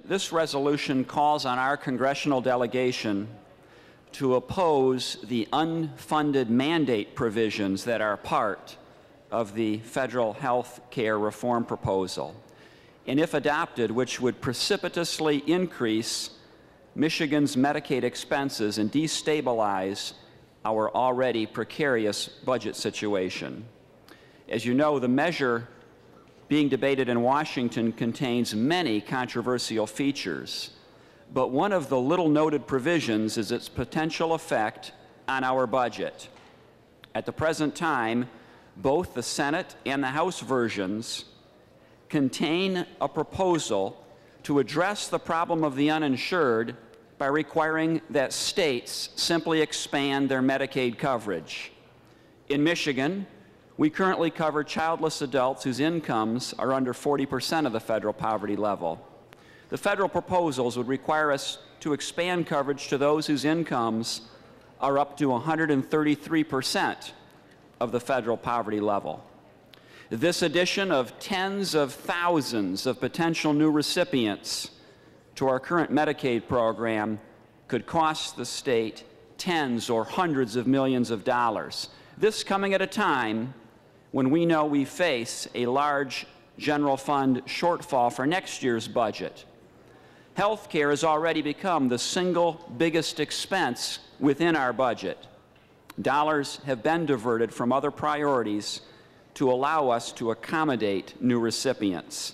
This resolution calls on our congressional delegation to oppose the unfunded mandate provisions that are part of the federal health care reform proposal, and if adopted, which would precipitously increase Michigan's Medicaid expenses and destabilize our already precarious budget situation. As you know, the measure being debated in Washington contains many controversial features, but one of the little-noted provisions is its potential effect on our budget. At the present time, both the Senate and the House versions contain a proposal to address the problem of the uninsured by requiring that states simply expand their Medicaid coverage. In Michigan, we currently cover childless adults whose incomes are under 40% of the federal poverty level. The federal proposals would require us to expand coverage to those whose incomes are up to 133% of the federal poverty level. This addition of tens of thousands of potential new recipients to our current Medicaid program could cost the state tens or hundreds of millions of dollars. This coming at a time when we know we face a large general fund shortfall for next year's budget. Health care has already become the single biggest expense within our budget. Dollars have been diverted from other priorities to allow us to accommodate new recipients.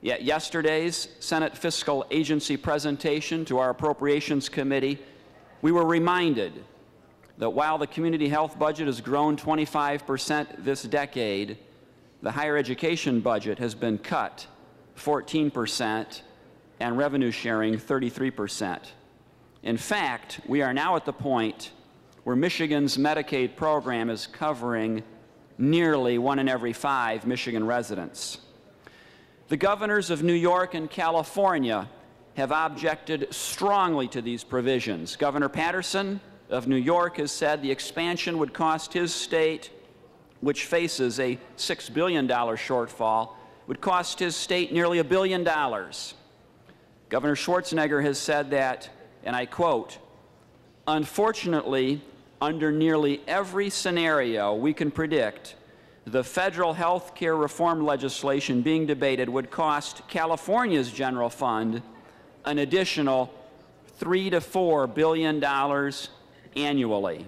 Yet yesterday's Senate Fiscal Agency presentation to our Appropriations Committee, we were reminded that while the community health budget has grown 25% this decade, the higher education budget has been cut 14% and revenue sharing 33%. In fact, we are now at the point where Michigan's Medicaid program is covering nearly 1 in every 5 Michigan residents. The governors of New York and California have objected strongly to these provisions. Governor Patterson of New York has said the expansion would cost his state, which faces a $6 billion shortfall, would cost his state nearly $1 billion. Governor Schwarzenegger has said that, and I quote, "Unfortunately, under nearly every scenario we can predict, the federal health care reform legislation being debated would cost California's general fund an additional $3 to $4 billion annually."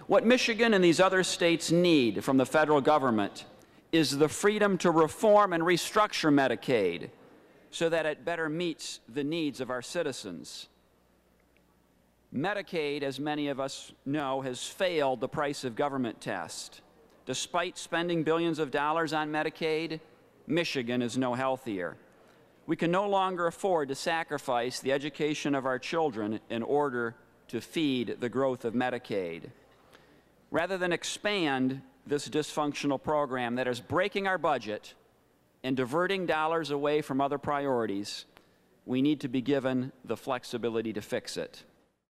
What Michigan and these other states need from the federal government is the freedom to reform and restructure Medicaid so that it better meets the needs of our citizens. Medicaid, as many of us know, has failed the price of government test. Despite spending billions of dollars on Medicaid, Michigan is no healthier. We can no longer afford to sacrifice the education of our children in order to feed the growth of Medicaid. Rather than expand this dysfunctional program that is breaking our budget and diverting dollars away from other priorities, we need to be given the flexibility to fix it.